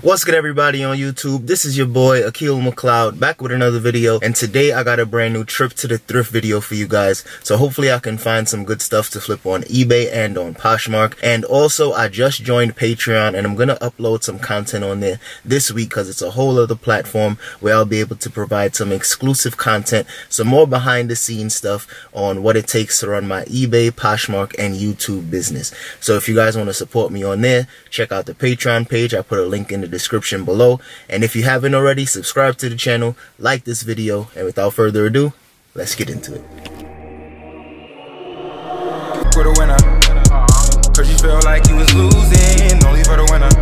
What's good, everybody on YouTube? This is your boy Akil McLeod back with another video, and today I got a brand new trip to the thrift video for you guys. So hopefully I can find some good stuff to flip on eBay and on Poshmark. And also I just joined Patreon and I'm gonna upload some content on there this week because it's a whole other platform where I'll be able to provide some exclusive content, some more behind the scenes stuff on what it takes to run my eBay, Poshmark, and YouTube business. So if you guys want to support me on there, check out the Patreon page. I put a link in the description below, and if you haven't already, subscribe to the channel, like this video, and without further ado, let's get into it. For the winner, cause you felt like you was losing, only for the winner.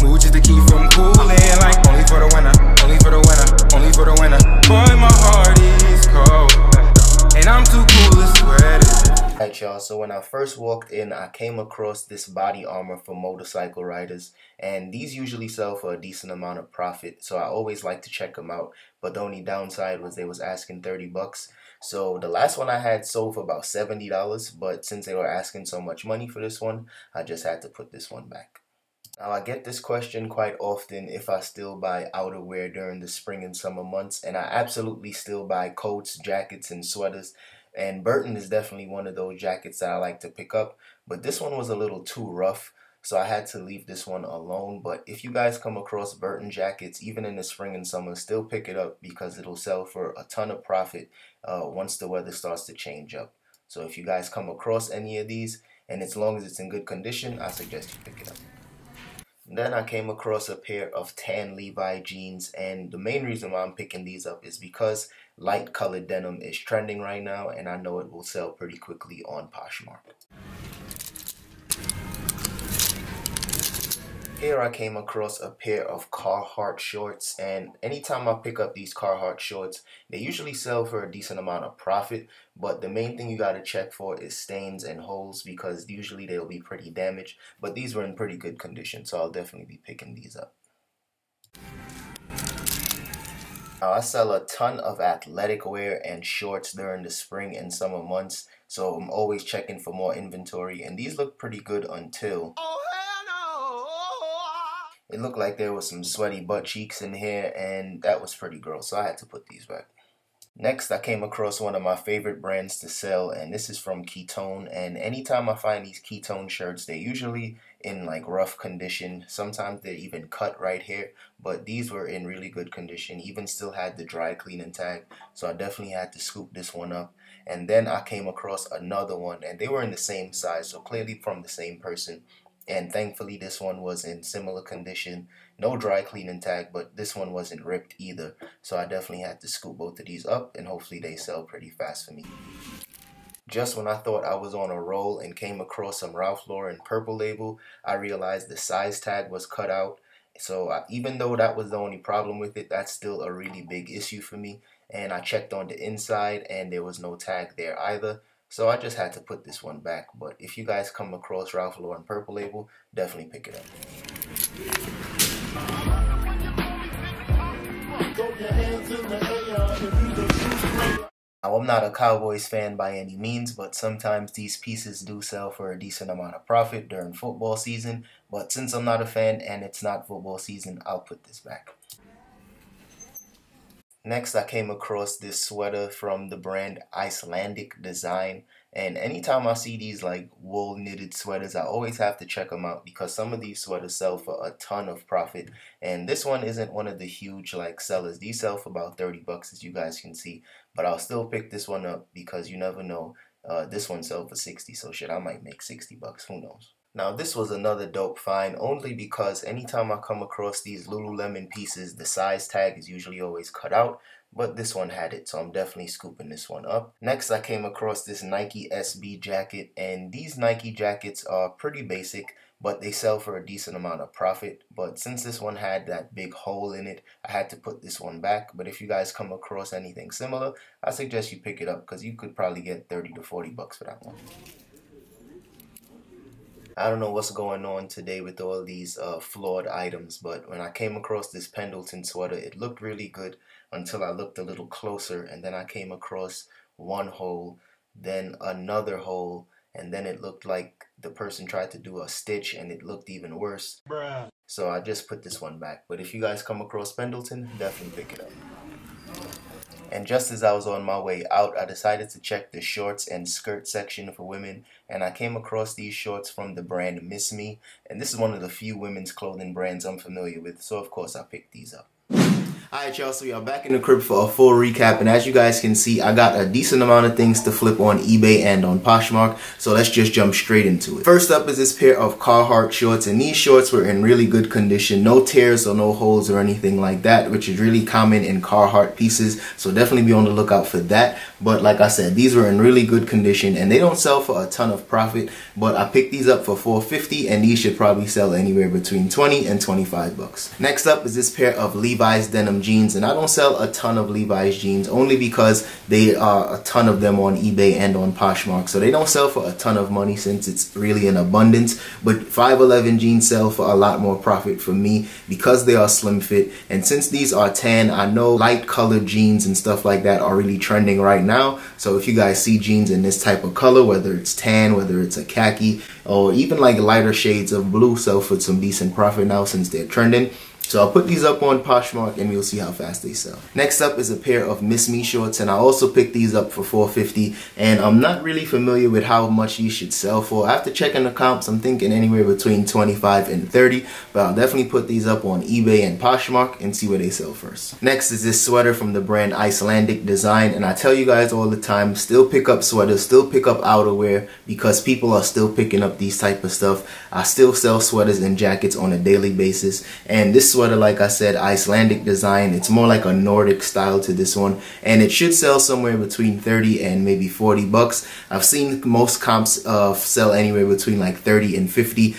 Mood just to keep from cooling, like only for the winner, only for the winner, only for the winner. Boy, my heart is cold, and I'm too cool to sweat it. Alright, y'all, so when I first walked in, I came across this body armor for motorcycle riders, and these usually sell for a decent amount of profit, so I always like to check them out. But the only downside was they was asking 30 bucks. So the last one I had sold for about $70, but since they were asking so much money for this one, I just had to put this one back. Now, I get this question quite often if I still buy outerwear during the spring and summer months, and I absolutely still buy coats, jackets, and sweaters. And Burton is definitely one of those jackets that I like to pick up, but this one was a little too rough, so I had to leave this one alone. But if you guys come across Burton jackets, even in the spring and summer, still pick it up because it'll sell for a ton of profit once the weather starts to change up. So if you guys come across any of these, and as long as it's in good condition, I suggest you pick it up. Then I came across a pair of tan Levi jeans, and the main reason why I'm picking these up is because light colored denim is trending right now, and I know it will sell pretty quickly on Poshmark. Here I came across a pair of Carhartt shorts, and anytime I pick up these Carhartt shorts, they usually sell for a decent amount of profit, but the main thing you gotta check for is stains and holes because usually they'll be pretty damaged, but these were in pretty good condition, so I'll definitely be picking these up. Now, I sell a ton of athletic wear and shorts during the spring and summer months, so I'm always checking for more inventory, and these look pretty good until it looked like there was some sweaty butt cheeks in here, and that was pretty gross, so I had to put these back. Next, I came across one of my favorite brands to sell, and this is from Ketone. And anytime I find these Ketone shirts, they're usually in like rough condition. Sometimes they're even cut right here, but these were in really good condition, even still had the dry cleaning tag, so I definitely had to scoop this one up. And then I came across another one, and they were in the same size, so clearly from the same person. And thankfully this one was in similar condition, no dry cleaning tag, but this one wasn't ripped either, so I definitely had to scoop both of these up, and hopefully they sell pretty fast for me. Just when I thought I was on a roll and came across some Ralph Lauren purple label, I realized the size tag was cut out. So even though that was the only problem with it, that's still a really big issue for me. And I checked on the inside and there was no tag there either. So I just had to put this one back. But if you guys come across Ralph Lauren purple label, definitely pick it up. Now, I'm not a Cowboys fan by any means, but sometimes these pieces do sell for a decent amount of profit during football season. But since I'm not a fan and it's not football season, I'll put this back. Next, I came across this sweater from the brand Icelandic Design, and anytime I see these like wool knitted sweaters, I always have to check them out because some of these sweaters sell for a ton of profit, and this one isn't one of the huge like sellers. These sell for about 30 bucks, as you guys can see, but I'll still pick this one up because you never know. This one sold for 60, so shit, I might make 60 bucks, who knows. Now, this was another dope find only because anytime I come across these Lululemon pieces, the size tag is usually always cut out, but this one had it, so I'm definitely scooping this one up. Next, I came across this Nike SB jacket, and these Nike jackets are pretty basic, but they sell for a decent amount of profit. But since this one had that big hole in it, I had to put this one back. But if you guys come across anything similar, I suggest you pick it up because you could probably get 30 to 40 bucks for that one. I don't know what's going on today with all these flawed items, but when I came across this Pendleton sweater, it looked really good until I looked a little closer, and then I came across one hole, then another hole, and then it looked like the person tried to do a stitch and it looked even worse. Bruh. So I just put this one back. But if you guys come across Pendleton, definitely pick it up. And just as I was on my way out, I decided to check the shorts and skirt section for women, and I came across these shorts from the brand Miss Me, and this is one of the few women's clothing brands I'm familiar with, so of course I picked these up. Alright y'all, so we are back in the crib for a full recap, and as you guys can see, I got a decent amount of things to flip on eBay and on Poshmark, so let's just jump straight into it. First up is this pair of Carhartt shorts, and these shorts were in really good condition, no tears or no holes or anything like that, which is really common in Carhartt pieces, so definitely be on the lookout for that. But like I said, these were in really good condition, and they don't sell for a ton of profit, but I picked these up for $4.50, and these should probably sell anywhere between $20 and $25. Next up is this pair of Levi's denim jeans, and I don't sell a ton of Levi's jeans only because they are a ton of them on eBay and on Poshmark, so they don't sell for a ton of money since it's really in abundance. But 511 jeans sell for a lot more profit for me because they are slim fit, and since these are tan, I know light colored jeans and stuff like that are really trending right now. So if you guys see jeans in this type of color, whether it's tan, whether it's a khaki, or even like lighter shades of blue, sell for some decent profit now since they're trending. So I'll put these up on Poshmark and we'll see how fast they sell. Next up is a pair of Miss Me shorts, and I also picked these up for $4.50, and I'm not really familiar with how much these should sell for. After checking the comps, I'm thinking anywhere between $25 and $30, but I'll definitely put these up on eBay and Poshmark and see where they sell first. Next is this sweater from the brand Icelandic Design, and I tell you guys all the time, still pick up sweaters, still pick up outerwear, because people are still picking up these type of stuff. I still sell sweaters and jackets on a daily basis, and this sweater, like I said, Icelandic Design, it's more like a Nordic style to this one, and it should sell somewhere between 30 and maybe 40 bucks. I've seen most comps sell anywhere between like 30 and 50.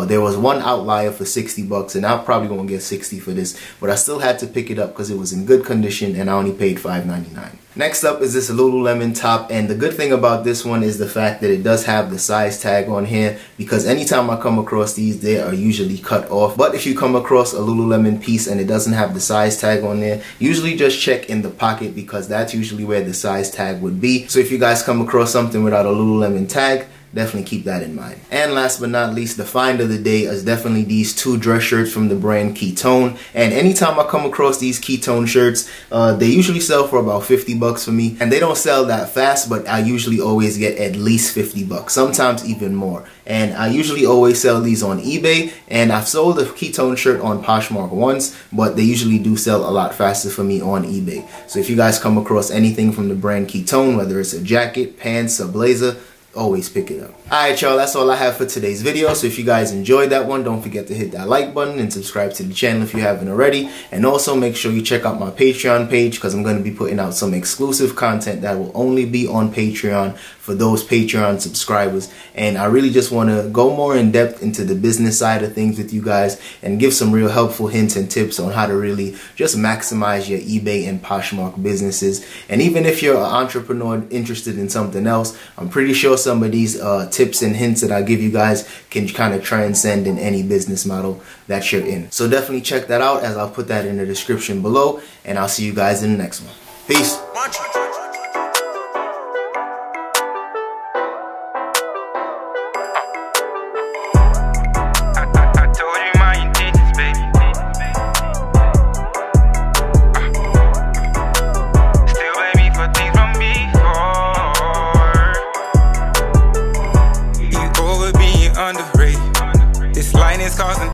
There was one outlier for 60 bucks, and I probably won't get 60 for this, but I still had to pick it up because it was in good condition and I only paid $5.99. Next up is this Lululemon top, and the good thing about this one is the fact that it does have the size tag on here, because anytime I come across these, they are usually cut off. But if you come across a Lululemon piece and it doesn't have the size tag on there, usually just check in the pocket, because that's usually where the size tag would be. So if you guys come across something without a Lululemon tag, definitely keep that in mind. And last but not least, the find of the day is definitely these two dress shirts from the brand Ketone. And anytime I come across these Ketone shirts, they usually sell for about 50 bucks for me. And they don't sell that fast, but I usually always get at least 50 bucks, sometimes even more. And I usually always sell these on eBay, and I've sold a Ketone shirt on Poshmark once, but they usually do sell a lot faster for me on eBay. So if you guys come across anything from the brand Ketone, whether it's a jacket, pants, a blazer, always pick it up. Alright y'all, that's all I have for today's video. So if you guys enjoyed that one, don't forget to hit that like button and subscribe to the channel if you haven't already. And also make sure you check out my Patreon page, because I'm going to be putting out some exclusive content that will only be on Patreon for those Patreon subscribers. And I really just want to go more in depth into the business side of things with you guys and give some real helpful hints and tips on how to really just maximize your eBay and Poshmark businesses. And even if you're an entrepreneur interested in something else, I'm pretty sure some of these tips and hints that I give you guys can kind of transcend in any business model that you're in. So definitely check that out, as I'll put that in the description below, and I'll see you guys in the next one. Peace.